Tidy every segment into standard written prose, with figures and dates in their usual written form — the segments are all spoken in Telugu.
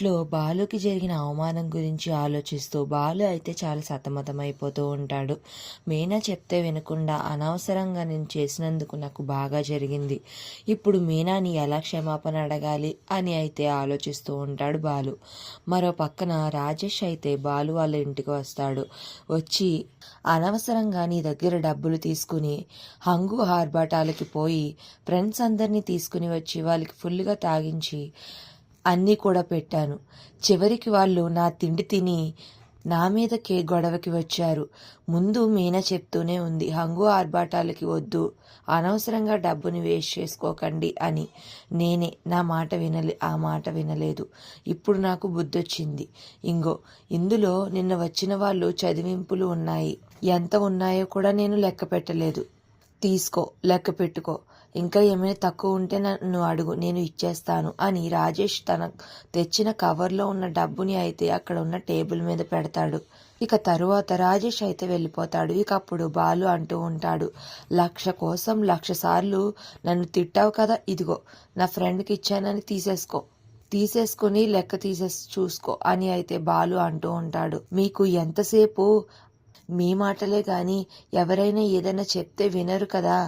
ఇంట్లో బాలుకి జరిగిన అవమానం గురించి ఆలోచిస్తూ బాలు అయితే చాలా సతమతమైపోతూ ఉంటాడు. మీనా చెప్తే వినకుండా అనవసరంగా నేను చేసినందుకు నాకు బాగా జరిగింది. ఇప్పుడు మీనాని ఎలా క్షమాపణ అడగాలి అని అయితే ఆలోచిస్తూ ఉంటాడు బాలు. మరో పక్కన రాజేష్ అయితే బాలు వాళ్ళ ఇంటికి వస్తాడు. వచ్చి అనవసరంగా నీ దగ్గర డబ్బులు తీసుకుని హంగు ఆర్భాటాలకి పోయి ఫ్రెండ్స్ అందరినీ తీసుకుని వచ్చి వాళ్ళకి ఫుల్గా తాగించి అన్నీ కూడా పెట్టాను. చివరికి వాళ్ళు నా తిండి తిని నా మీదకే గొడవకి వచ్చారు. ముందు మీనా చెప్తూనే ఉంది, హంగు ఆర్భాటాలకి వద్దు, అనవసరంగా డబ్బుని వేస్ట్ చేసుకోకండి అని. నేనే ఆ మాట వినలేదు. ఇప్పుడు నాకు బుద్ధొచ్చింది. ఇందులో నిన్న వచ్చిన వాళ్ళు చదివింపులు ఉన్నాయి. ఎంత ఉన్నాయో కూడా నేను లెక్క పెట్టలేదు. తీసుకో, లెక్క పెట్టుకో. ఇంకా ఏమైనా తక్కువ ఉంటే నన్ను అడుగు, నేను ఇచ్చేస్తాను అని రాజేష్ తన తెచ్చిన కవర్లో ఉన్న డబ్బుని అయితే అక్కడ ఉన్న టేబుల్ మీద పెడతాడు. ఇక తరువాత రాజేష్ అయితే వెళ్ళిపోతాడు. ఇక అప్పుడు బాలు అంటూ ఉంటాడు, 1,00,000 కోసం 1,00,000 సార్లు నన్ను తిట్టావు కదా, ఇదిగో నా ఫ్రెండ్కి ఇచ్చానని తీసేసుకుని లెక్క చూసుకో అని అయితే బాలు అంటూ ఉంటాడు. మీకు ఎంతసేపు మీ మాటలే గాని ఎవరైనా ఏదైనా చెప్తే వినరు కదా.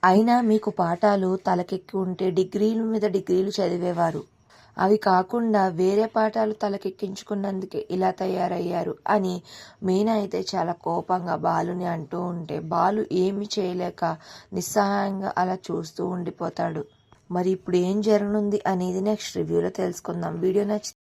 అయినా మీకు పాఠాలు తలకెక్కి ఉంటే డిగ్రీల మీద డిగ్రీలు చదివేవారు. అవి కాకుండా వేరే పాఠాలు తలకెక్కించుకున్నందుకే ఇలా తయారయ్యారు అని మీనా అయితే చాలా కోపంగా బాలుని అంటూ ఉంటే బాలు ఏమి చేయలేక నిస్సహాయంగా అలా చూస్తూ ఉండిపోతాడు. మరి ఇప్పుడు ఏం జరగనుంది అనేది నెక్స్ట్ రివ్యూలో తెలుసుకుందాం. వీడియో నచ్చితే